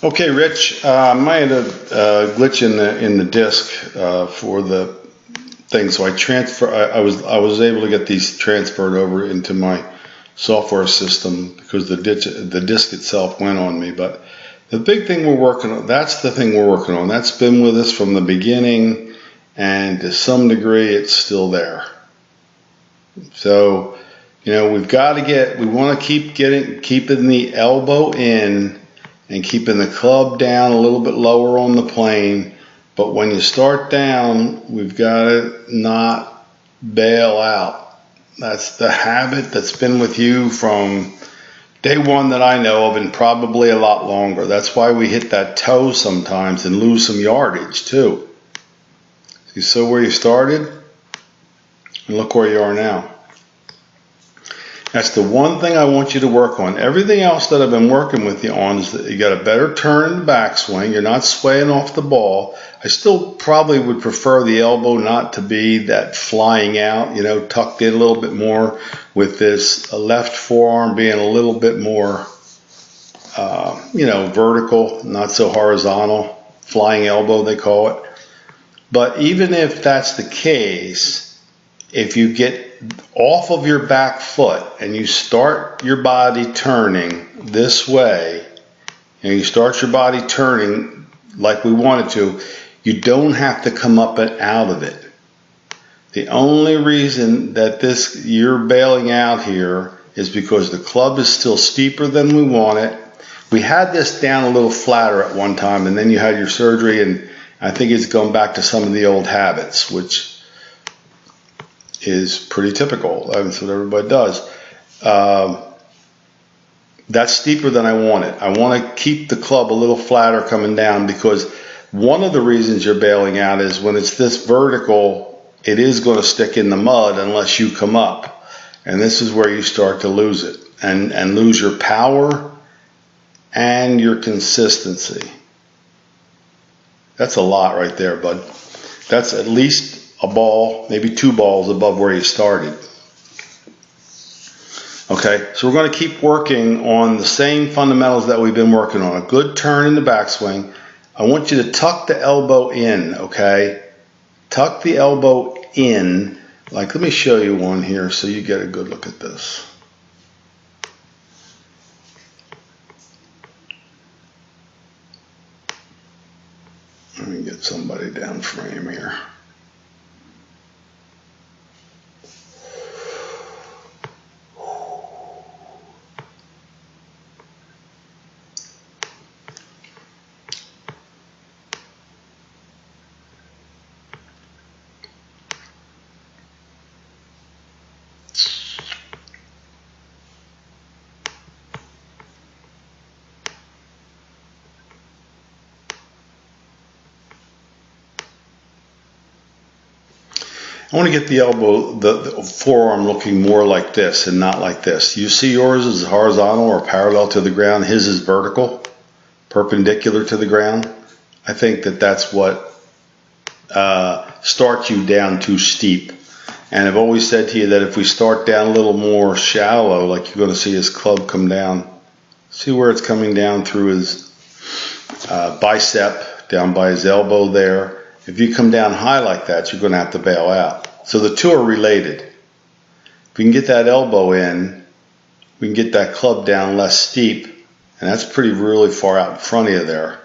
Okay, Rich, I might have glitch in the disk for the thing, so I was able to get these transferred over into my software system because the disk itself went on me. But the big thing we're working on, that's the thing we're working on. That's been with us from the beginning, and to some degree, it's still there. So, we've got to we want to keeping the elbow in and keeping the club down a little bit lower on the plane. But when you start down, we've got to not bail out. That's the habit that's been with you from day one that I know of, and probably a lot longer. That's why we hit that toe sometimes and lose some yardage too. You saw where you started, and look where you are now. That's the one thing I want you to work on. Everything else that I've been working with you on is that you got a better turn in the backswing. You're not swaying off the ball. I still probably would prefer the elbow not to be that flying out, tucked in a little bit more, with this left forearm being a little bit more, vertical, not so horizontal. Flying elbow, they call it. But even if that's the case, if you get off of your back foot and you start your body turning this way, and you start your body turning like we want it to, you don't have to come up and out of it. The only reason that you're bailing out here is because the club is still steeper than we want it. We had this down a little flatter at one time, and then you had your surgery, and I think it's going back to some of the old habits, which is pretty typical. That's what everybody does. That's steeper than I want it. I want to keep the club a little flatter coming down, because one of the reasons you're bailing out is when it's this vertical, it is going to stick in the mud unless you come up. And this is where you start to lose it and lose your power and your consistency. That's a lot right there, bud. That's at least a ball, maybe two balls above where you started. Okay, so we're going to keep working on the same fundamentals that we've been working on. A good turn in the backswing. I want you to tuck the elbow in, okay? Tuck the elbow in. Like, let me show you one here so you get a good look at this. Let me get somebody down frame here. I want to get the elbow, the forearm looking more like this and not like this. You see yours is horizontal or parallel to the ground. His is vertical, perpendicular to the ground. I think that's what starts you down too steep. And I've always said to you that if we start down a little more shallow, like you're going to see his club come down. See where it's coming down through his bicep, down by his elbow there. If you come down high like that, you're going to have to bail out. So the two are related. If we can get that elbow in, we can get that club down less steep, and that's really far out in front of you there.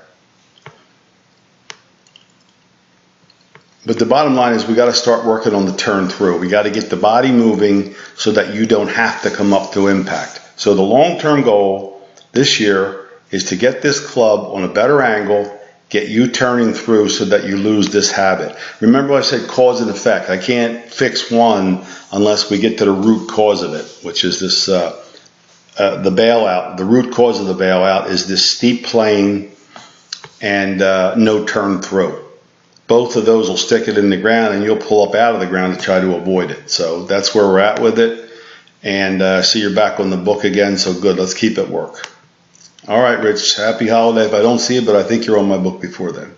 But the bottom line is we got to start working on the turn through. We got to get the body moving so that you don't have to come up to impact. So the long-term goal this year is to get this club on a better angle, get you turning through so that you lose this habit. Remember I said cause and effect. I can't fix one unless we get to the root cause of it, which is this, the bailout. The root cause of the bailout is this steep plane and no turn through. Both of those will stick it in the ground, and you'll pull up out of the ground to try to avoid it. So that's where we're at with it. And see, you're back on the book again, so good. Let's keep it work. All right, Rich, happy holiday. If I don't see it, but I think you're on my book before then.